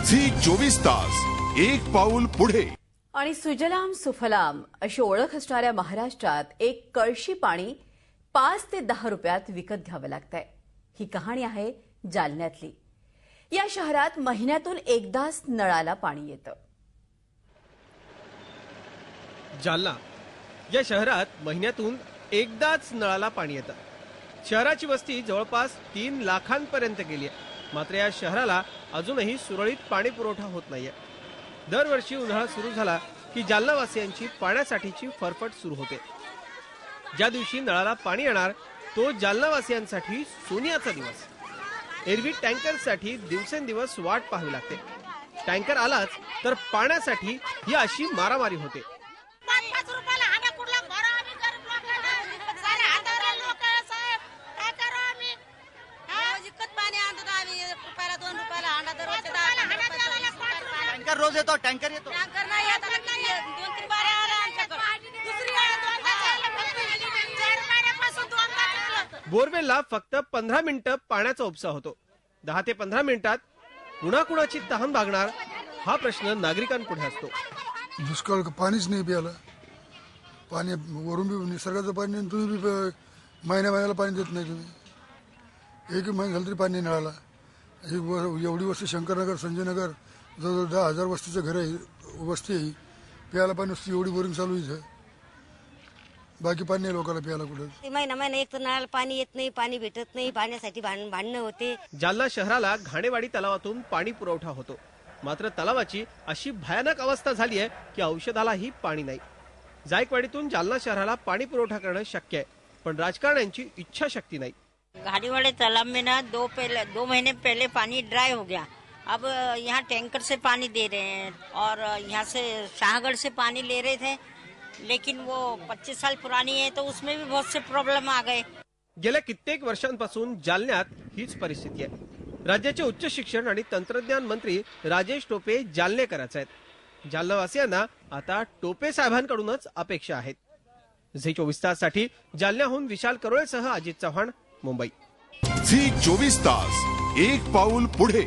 Zee 24 तास एक पाऊल पुढे। आणि सुजलाम सुफलाम अशी ओळख असणाऱ्या महाराष्ट्रात एक कळशी पाणी 5 ते 10 रुपयात विकत घ्यावं लागतंय। ही कहाणी आहे जालन्यातली। या शहरात महिन्यातून एकदाच नळाला पाणी येतं। जालना या शहरात महिन्यातून एकदाच नळाला पाणी येतं। शहराची वस्ती जवळपास 3 लाखांपर्यंत गेली आहे। मात्र या शहराला अजूनही सुरळीत पाणी पुरवठा होत नाहीये। दरवर्षी उन्हाळा सुरू झाला की जालनावासियांची पाण्यासाठीची फरफट सुरू होते। ज्या दिवशी नळाला पाणी येणार तो जालनावासियांसाठी सोन्याचा दिवस। एरवी टँकरसाठी दिवसेंदिवस वाट पाहावी लागते। टँकर आलाच तर पाण्यासाठी ही अशी मारामारी होते। टँकर रोज येतो, टँकर येतो, बोरवेलला फक्त 15 मिनिटं पाण्याचा उपसा होतो। 10 ते 15 मिनिटात कुणाकुणाची तहान भागणार हा प्रश्न नागरिकांपुढे असतो। दुष्काळ पाणीच नाही प्यायला। पाणी वरून बी निसर्गाचं पाणी, तुम्ही बी महिन्याला पाणी देत नाही। तुम्ही एक महिना झालं तरी पाणी नळाला। एवढी वस्ती शंकरनगर संजयनगर जवळजवळ 10,000 वस्तीचं घर आहे, वस्ती आहे। प्यायला पाणी नुसती एवढी बोरिंग चालू इथं, बाकी पाणी नाही लोकांना प्यायला कुठं। महिना एक तर नळाला पाणी येत नाही, पाणी भेटत नाही, पाण्यासाठी भांडणं होते। जालना शहराला घाणेवाडी तलावातून पाणी पुरवठा होतो। मात्र तलावाची अशी भयानक अवस्था झाली आहे की औषधालाही पाणी नाही। जायकवाडीतून जालना शहराला पाणी पुरवठा करणं शक्य आहे, पण राजकारण्यांची इच्छाशक्ती नाही। घाड़ीवाड़े तालाब में ना 2 महीने पहले पानी ड्राई हो गया। अब यहाँ टैंकर से पानी दे रहे हैं और यहाँ से शाहगढ़ से पानी ले रहे थे, लेकिन वो 25 साल पुरानी है तो उसमें भी बहुत से प्रॉब्लम आ गए। गेल्या कित्येक वर्षांपासून जालन्यात हीच परिस्थिती आहे। राज्याचे उच्च शिक्षण आणि तंत्रज्ञान मंत्री राजेश टोपे जालनेकराचे आहेत। जालनावासियांना आता टोपे साहेबांकडूनच अपेक्षा आहेत। झी 24 ताससाठी जालन्याहून विशाल करोळेसह अजित चव्हाण, मुंबई। झी 24 तास एक पाऊल पुढे।